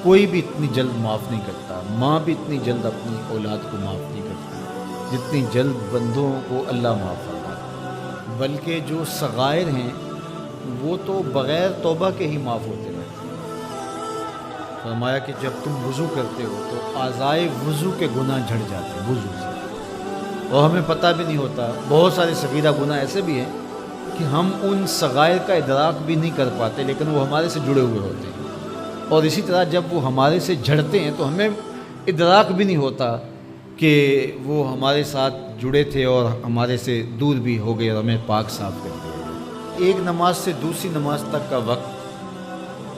کوئی بھی اتنی جلد معاف نہیں کرتا، ماں بھی اتنی جلد اپنی اولاد کو معاف نہیں کرتی جتنی جلد بندوں کو اللہ معاف فرماتا ہے۔ بلکہ جو صغائر ہیں وہ تو بغیر توبہ کے ہی معاف ہوتے ہیں۔ فرمایا کہ جب تم وضو کرتے ہو تو اعضائے وضو کے گناہ جھڑ جاتے ہیں وضو سے، اور ہمیں پتہ بھی نہیں ہوتا۔ بہت سارے صغیرہ گناہ ایسے بھی ہیں کہ ہم ان صغائر کا ادراک بھی نہیں کر پاتے، لیکن وہ ہمارے سے جڑے ہوئے ہوتے ہیں، اور اسی طرح جب وہ ہمارے سے جھڑتے ہیں تو ہمیں ادراک بھی نہیں ہوتا کہ وہ ہمارے ساتھ جڑے تھے اور ہمارے سے دور بھی ہو گئے اور ہمیں پاک صاف کر دیا۔ ایک نماز سے دوسری نماز تک کا وقت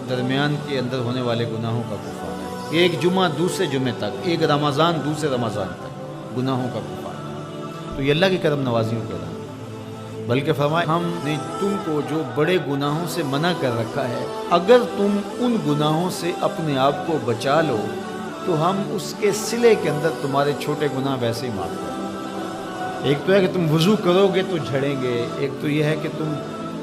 درمیان کے اندر ہونے والے گناہوں کا کفارہ ہے۔ ایک جمعہ دوسرے جمعے تک، ایک رمضان دوسرے رمضان تک گناہوں کا کفارہ ہے۔ تو یہ اللہ کی کرم نوازیوں کے رہا، بلکہ فرمایا ہم نے تم کو جو بڑے گناہوں سے منع کر رکھا ہے، اگر تم ان گناہوں سے اپنے آپ کو بچا لو تو ہم اس کے صلے کے اندر تمہارے چھوٹے گناہ ویسے ہی معاف کریں گے۔ ایک تو ہے کہ تم وضو کرو گے تو جھڑیں گے، ایک تو یہ ہے کہ تم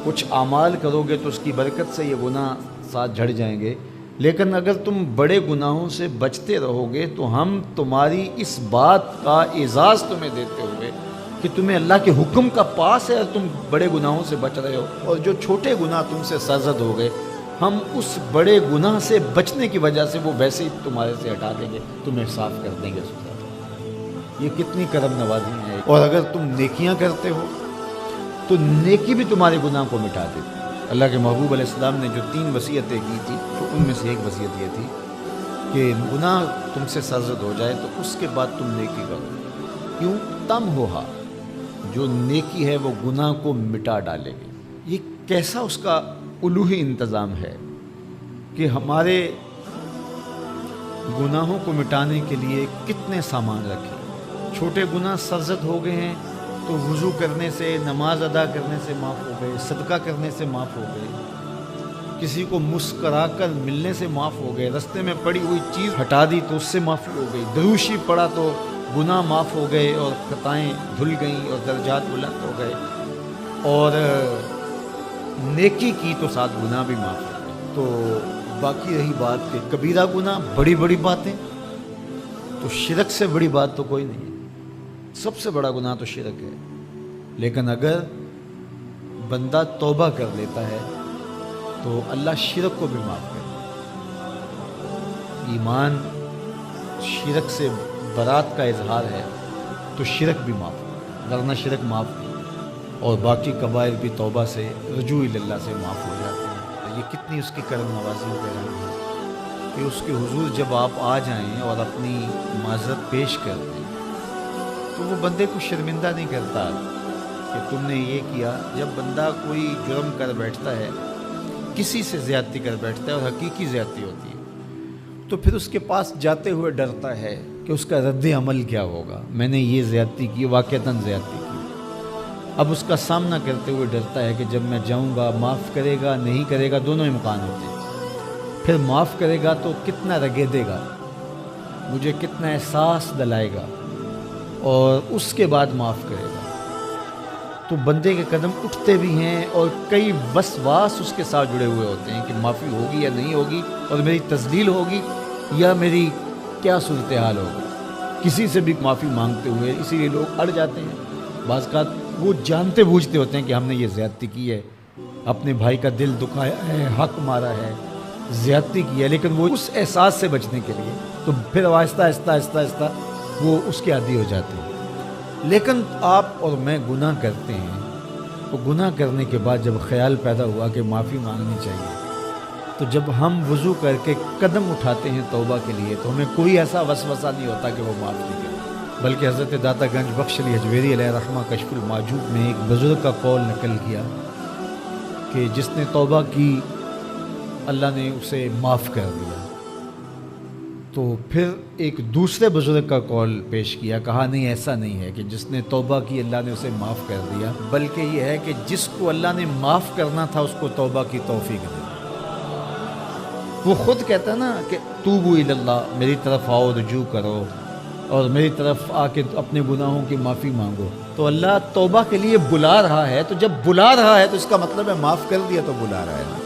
کچھ اعمال کرو گے تو اس کی برکت سے یہ گناہ ساتھ جھڑ جائیں گے، لیکن اگر تم بڑے گناہوں سے بچتے رہو گے تو ہم تمہاری اس بات کا اعزاز تمہیں دیتے ہوئے کہ تمہیں اللہ کے حکم کا پاس ہے اور تم بڑے گناہوں سے بچ رہے ہو، اور جو چھوٹے گناہ تم سے سرزد ہو گئے ہم اس بڑے گناہ سے بچنے کی وجہ سے وہ ویسے ہی تمہارے سے ہٹا دیں گے، تمہیں صاف کر دیں گے۔ یہ کتنی کرم نوازی ہے۔ اور اگر تم نیکیاں کرتے ہو تو نیکی بھی تمہارے گناہ کو مٹا دیتی ہے۔ اللہ کے محبوب علیہ السلام نے جو 3 وصیتیں کی تھی تو ان میں سے ایک وصیت یہ تھی کہ گناہ تم سے سرزد ہو جائے تو اس کے بعد تم نیکی کرو، کیوں؟ تم ہوہا، جو نیکی ہے وہ گناہ کو مٹا ڈالے گی۔ یہ کیسا اس کا الوہی انتظام ہے کہ ہمارے گناہوں کو مٹانے کے لیے کتنے سامان رکھے۔ چھوٹے گناہ سرزد ہو گئے ہیں تو وضو کرنے سے، نماز ادا کرنے سے معاف ہو گئے، صدقہ کرنے سے معاف ہو گئے، کسی کو مسکرا کر ملنے سے معاف ہو گئے، رستے میں پڑی ہوئی چیز ہٹا دی تو اس سے معافی ہو گئی، دروشی پڑا تو گناہ معاف ہو گئے اور خطائیں دھل گئیں اور درجات بلند ہو گئے، اور نیکی کی تو ساتھ گناہ بھی معاف ہو گئے۔ تو باقی رہی بات کہ کبیرہ گناہ، بڑی بڑی باتیں، تو شرک سے بڑی بات تو کوئی نہیں ہے، سب سے بڑا گناہ تو شرک ہے، لیکن اگر بندہ توبہ کر لیتا ہے تو اللہ شرک کو بھی معاف کرے۔ ایمان شرک سے برات کا اظہار ہے تو شرک بھی معاف ہے، ورنہ شرک معاف نہیں، اور باقی کبائر بھی توبہ سے، رجوع اللہ سے معاف ہو جاتے ہیں۔ یہ کتنی اس کی کرم نوازیوں کا رنگ ہے کہ اس کے حضور جب آپ آ جائیں اور اپنی معذرت پیش کر دیں تو وہ بندے کو شرمندہ نہیں کرتا کہ تم نے یہ کیا۔ جب بندہ کوئی جرم کر بیٹھتا ہے، کسی سے زیادتی کر بیٹھتا ہے اور حقیقی زیادتی ہوتی ہے، تو پھر اس کے پاس جاتے ہوئے ڈرتا ہے کہ اس کا رد عمل کیا ہوگا، میں نے یہ زیادتی کی، واقعتاً زیادتی کی۔ اب اس کا سامنا کرتے ہوئے ڈرتا ہے کہ جب میں جاؤں گا معاف کرے گا نہیں کرے گا، دونوں امکان ہوتے ہیں۔ پھر معاف کرے گا تو کتنا رگے دے گا، مجھے کتنا احساس دلائے گا، اور اس کے بعد معاف کرے گا، تو بندے کے قدم اٹھتے بھی ہیں اور کئی وسواس اس کے ساتھ جڑے ہوئے ہوتے ہیں کہ معافی ہوگی یا نہیں ہوگی، اور میری تذلیل ہوگی یا میری کیا صورتحال ہوگی، کسی سے بھی معافی مانگتے ہوئے۔ اسی لیے لوگ اڑ جاتے ہیں، بعض اوقات وہ جانتے بوجھتے ہوتے ہیں کہ ہم نے یہ زیادتی کی ہے، اپنے بھائی کا دل دکھایا ہے، حق مارا ہے، زیادتی کی ہے، لیکن وہ اس احساس سے بچنے کے لیے تو پھر آہستہ آہستہ آہستہ آہستہ وہ اس کے عادی ہو جاتے ہیں۔ لیکن آپ اور میں گناہ کرتے ہیں، تو گناہ کرنے کے بعد جب خیال پیدا ہوا کہ معافی مانگنی چاہیے، تو جب ہم وضو کر کے قدم اٹھاتے ہیں توبہ کے لیے تو ہمیں کوئی ایسا وسوسہ نہیں ہوتا کہ وہ معاف نہیں کرے، بلکہ حضرت داتا گنج بخش علی حجویری علیہ رحمہ کشف المعجوب میں ایک بزرگ کا قول نقل کیا کہ جس نے توبہ کی اللہ نے اسے معاف کر دیا۔ تو پھر ایک دوسرے بزرگ کا قول پیش کیا، کہا نہیں ایسا نہیں ہے کہ جس نے توبہ کی اللہ نے اسے معاف کر دیا، بلکہ یہ ہے کہ جس کو اللہ نے معاف کرنا تھا اس کو توبہ کی توفیق دی۔ وہ خود کہتا ہے نا کہ توبوا الی اللہ، میری طرف آؤ، رجوع کرو اور میری طرف آ کے اپنے گناہوں کی معافی مانگو، تو اللہ توبہ کے لیے بلا رہا ہے، تو جب بلا رہا ہے تو اس کا مطلب ہے معاف کر دیا تو بلا رہا ہے۔